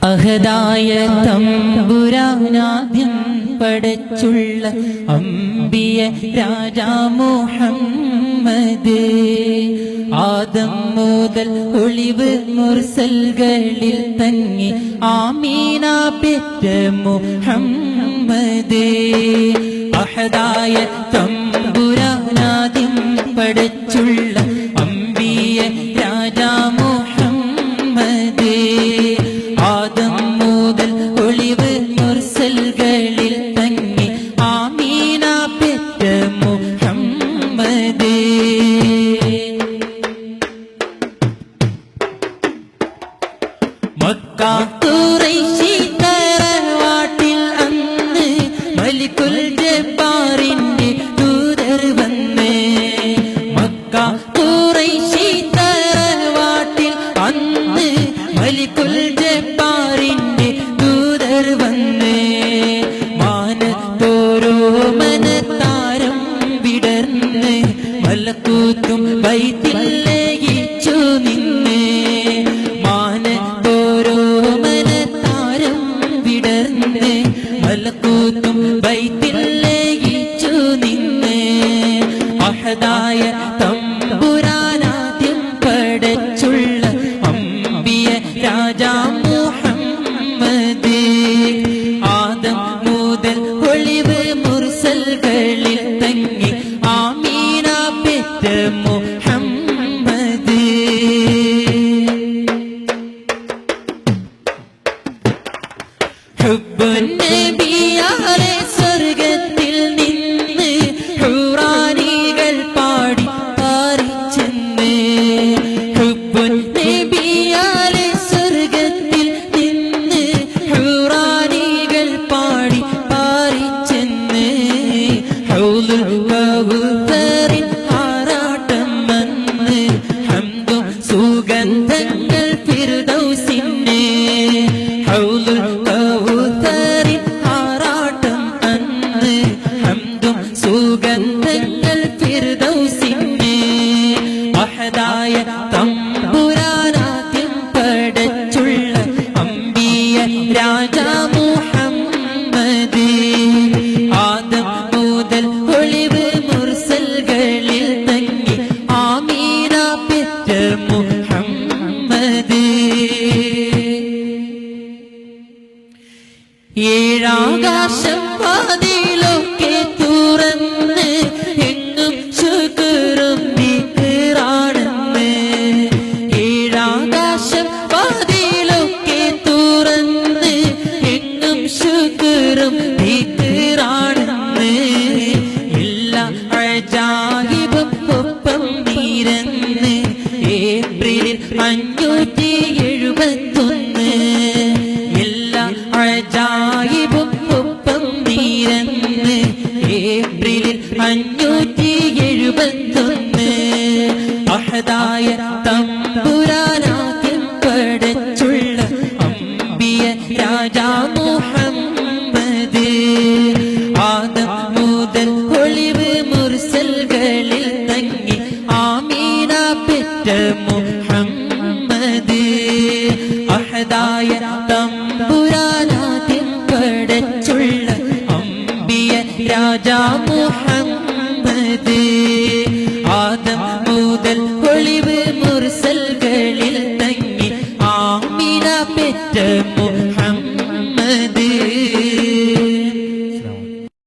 അഹദായ തമ്പുരാനാദ്യം പടച്ചുള്ള അമ്പിയ രാജാ മുഹമ്മദ് ആദം മുതൽ ഒളിവ് മുർസൽകളിൽ തങ്ങി ആമീന പെറ്റ മുഹമ്മദ് അഹദായ തമ്പുരാനാദ്യം പടച്ചുള്ള അമ്പിയ രാജാ മുഹമ്മദ് ആദം മുതൽ ഒളിവ് മുർസൽകളിൽ തങ്ങി ആമീന പെറ്റ മുഹമ്മദ് മക്ക ഖുറൈശി തറവാട്ടിൽ അന്ന് മലിക്കുൽ ജബ്ബാറിന്റെ ദൂതർ വന്ന് മക്ക ഖുറൈശി തറവാട്ടിൽ അന്ന് മലിക്കുൽ ജബ്ബാറിന്റെ ദൂതർ വന്ന് മാനത്തോരോ മനത്താരം വിടർന്ന് മലക്കൂത്തും ബൈത്തിൽ ലയിച്ചു നിന്ന് മാനത്തോരോ മനത്താരം വിടർന്ന് മലക്കൂത്തും ബൈത്തിൽ ലയിച്ചു നിന്ന് അഹദായ തമ്പുരാനാദ്യം പടച്ചുള്ള അമ്പിയ രാജാ മുഹമ്മദ് ആദം മുതൽ ഒളിവ് മുർസൽകളിൽ തങ്ങി ആമീന പെറ്റ മുഹമ്മദ് ഹുബ്ബുൻ നബിയാലെ സ്വർഗത്തിൽ നിന്ന് ഹുറാനികൾ പാടി പാറിച്ചെന്ന് ഹുബ്ബുൻ നബിയാലെ സ്വർഗത്തിൽ നിന്ന് ഹുറാനികൾ പാടി പാറിച്ചെന്ന് ഹൗലുൽ കൗസറിൻ ആറാട്ടം വന്ന് ഹംദും സുഗന്ധങ്ങൾ ഫിർദൗസിന് ഹൗലുൽ കൗസറിൻ ആറാട്ടം വന്ന് ഹംദും സുഗന്ധങ്ങൾ ഫിർദൗസിന് അഹദായ തമ്പുരാനാദ്യം പടച്ചുള്ള അമ്പിയ രാജാ മുഹമ്മദ് ആദം മുതൽ ഒളിവ് മുർസൽകളിൽ തങ്ങി ആമീന പെറ്റ മുഹമ്മദ് ഏഴാകാശം വാതിലൊക്കെ തുറന്ന് എങ്ങും ശുക്റും ദിക്റാണെന്ന് ഏഴാകാശം വാതിലൊക്കെ തുറന്ന് എങ്ങും ശുക്റും ദിക്റാണെന്ന് എല്ലാ അജായിബും ഒപ്പം നിരന്ന് ഏപ്രിലിൽ 571 എല്ലാ അജായിബും ഒപ്പം നിരന്ന് ഏപ്രിലിൽ 571 അഹദായ തമ്പുരാനാദ്യം പടച്ചുള്ള അമ്പിയ രാജാ മുഹമ്മദ് ആദം മുതൽ ഒളിവ് മുർസൽകളിൽ തങ്ങി ആമീന പെറ്റ മുഹമ്മദ് അഹദായ തമ്പുരാനാദ്യം പടച്ചുള്ള അമ്പിയ രാജാ മുഹമ്മദ് ആദം മുതൽ ഒളിവ് മുർസൽകളിൽ തങ്ങി ആമീന പെറ്റ മുഹമ്മദ്